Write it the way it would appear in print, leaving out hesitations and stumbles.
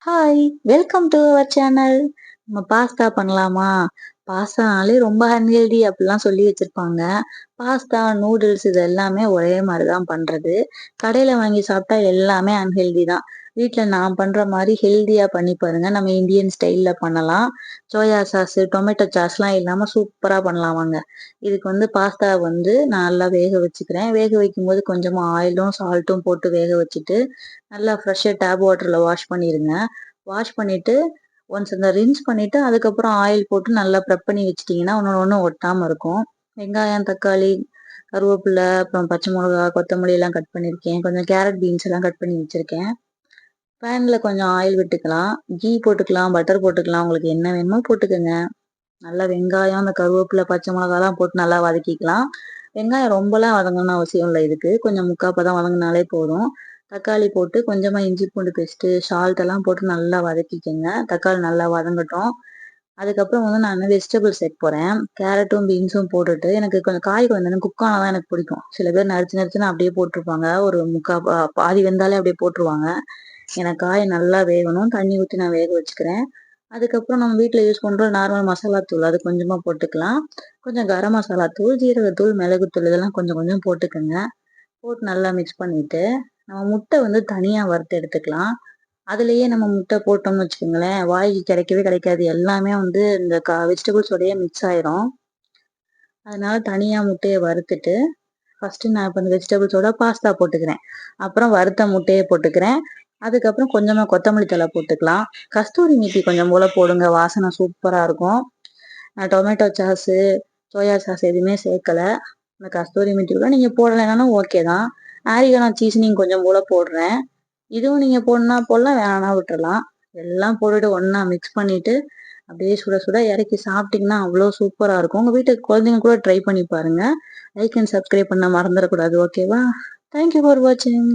Hi! Welcome to our channel. நம்ம pasta பண்ணலாமா? பாஸ்தானாலே ரொம்ப அன்ஹெல்தி அப்படிலாம் சொல்லி வச்சிருப்பாங்க. பாஸ்தா, நூடுல்ஸ் இது எல்லாமே ஒரே மாரி தான் பண்றது. கடையில வாங்கி சாப்பிட்டா எல்லாமே அன்ஹெல்தி தான். வீட்ல நான் பண்ற மாரி ஹெல்தியா பண்ணி பாருங்க. நம்ம இந்தியன் ஸ்டைல்ல பண்ணலாம். சோயா சாஸு, டொமேட்டோ சாஸ்லாம் இல்லாம சூப்பரா பண்ணலாம் வாங்க. இதுக்கு பாஸ்தா நான் நல்லா வேக வச்சுக்கிறேன். வேக வைக்கும்போது கொஞ்சமா ஆயிலும், சால்ட்டும் போட்டு வேக வச்சுட்டு, நல்லா ஃப்ரெஷ்ஷா டேப் வாட்டர்ல வாஷ் பண்ணிருங்க. வாஷ் பண்ணிட்டு, ஒன்ஸ் அந்த ரின்ஸ் பண்ணிட்டு, அதுக்கப்புறம் ஆயில் போட்டு நல்லா ப்ரெப் பண்ணி வச்சுட்டீங்கன்னா, ஒண்ணு ஒண்ணு ஒட்டாம இருக்கும். வெங்காயம், தக்காளி, கருவேப்பில, அப்புறம் பச்சை மொளகா, கொத்தமல்லி எல்லாம் கட் பண்ணியிருக்கேன். கொஞ்சம் கேரட், பீன்ஸ் எல்லாம் கட் பண்ணி வச்சிருக்கேன். பேன்ல கொஞ்சம் ஆயில் விட்டுக்கலாம். கீ போட்டுக்கலாம், பட்டர் போட்டுக்கலாம். உங்களுக்கு என்ன வேணுமோ போட்டுக்கங்க. நல்லா வெங்காயம், அந்த கருவேப்பில, பச்சை மிளகாலாம் போட்டு நல்லா வதக்கிக்கலாம். வெங்காயம் ரொம்பலாம் வதங்கணும்னு அவசியம் இல்ல இதுக்கு. கொஞ்சம் முக்காப்பதம் வதங்குனாலே போதும். தக்காளி போட்டு கொஞ்சமா இஞ்சி பூண்டு பேஸ்ட்டு, சால்ட் எல்லாம் போட்டு நல்லா வதக்கிக்கங்க. தக்காளி நல்லா வதங்கட்டும். அதுக்கப்புறம் நான் வெஜிடபிள்ஸ் சேர்க்க போறேன். கேரட்டும், பீன்ஸும் போட்டுட்டு எனக்கு கொஞ்சம் காய் கொஞ்சம் குக் ஆனா தான் எனக்கு பிடிக்கும். சில பேர் நறுச்சு நறுச்சுன்னு அப்படியே போட்டுருப்பாங்க. ஒரு முக்கா பாதி வெந்தாலே அப்படியே போட்டுருவாங்க. எனக்கு காய் நல்லா வேகணும். தண்ணி ஊத்தி நான் வேக வச்சுக்கிறேன். அதுக்கப்புறம் நம்ம வீட்ல யூஸ் பண்ற நார்மல் மசாலா தூள் அது கொஞ்சமா போட்டுக்கலாம். கொஞ்சம் கரம் மசாலா தூள், ஜீரகத்தூள், மிளகுத்தூள் இதெல்லாம் கொஞ்சம் கொஞ்சம் போட்டுக்கங்க. போட்டு நல்லா மிக்ஸ் பண்ணிட்டு, நம்ம முட்டை தனியா வறுத்து எடுத்துக்கலாம். அதுலயே நம்ம முட்டை போட்டோம்னு வச்சுக்கோங்களேன், வாய்க்கு கிடைக்கவே கிடைக்காது. எல்லாமே இந்த வெஜிடபிள்ஸோடயே மிக்ஸ் ஆயிரும். அதனால தனியா முட்டைய வறுத்துட்டு, ஃபர்ஸ்ட்டு நான் இப்ப இந்த வெஜிடபிள்ஸோட பாஸ்தா போட்டுக்கிறேன். அப்புறம் வறுத்த முட்டைய போட்டுக்கிறேன். அதுக்கப்புறம் கொஞ்சமா கொத்தமல்லி தழை போட்டுக்கலாம். கஸ்தூரி மேத்தி கொஞ்சம் போல போடுங்க. வாசனை சூப்பரா இருக்கும். நான் டொமேட்டோ சாஸு, சோயா சாஸ் எதுவுமே சேர்க்கல. இந்த கஸ்தூரி மேத்தி கூட நீங்க போடலைனாலும் ஓகே தான். ஆரிகானோ சீசனிங் கொஞ்சம் போல போடுறேன். இதுவும் நீங்க போடணும்னா போடலாம், வேணாம்னா விட்டுறலாம். எல்லாம் போட்டுட்டு ஒண்ணா மிக்ஸ் பண்ணிட்டு, அப்படியே சுட சுட இறக்கி சாப்பிட்டீங்கன்னா அவ்வளோ சூப்பரா இருக்கும். உங்க வீட்டுக்கு குழந்தைங்க கூட ட்ரை பண்ணி பாருங்க. லைக் அண்ட் சப்ஸ்கிரைப் பண்ண மறந்துடக்கூடாது. ஓகேவா? தேங்க் யூ ஃபார் வாட்சிங்.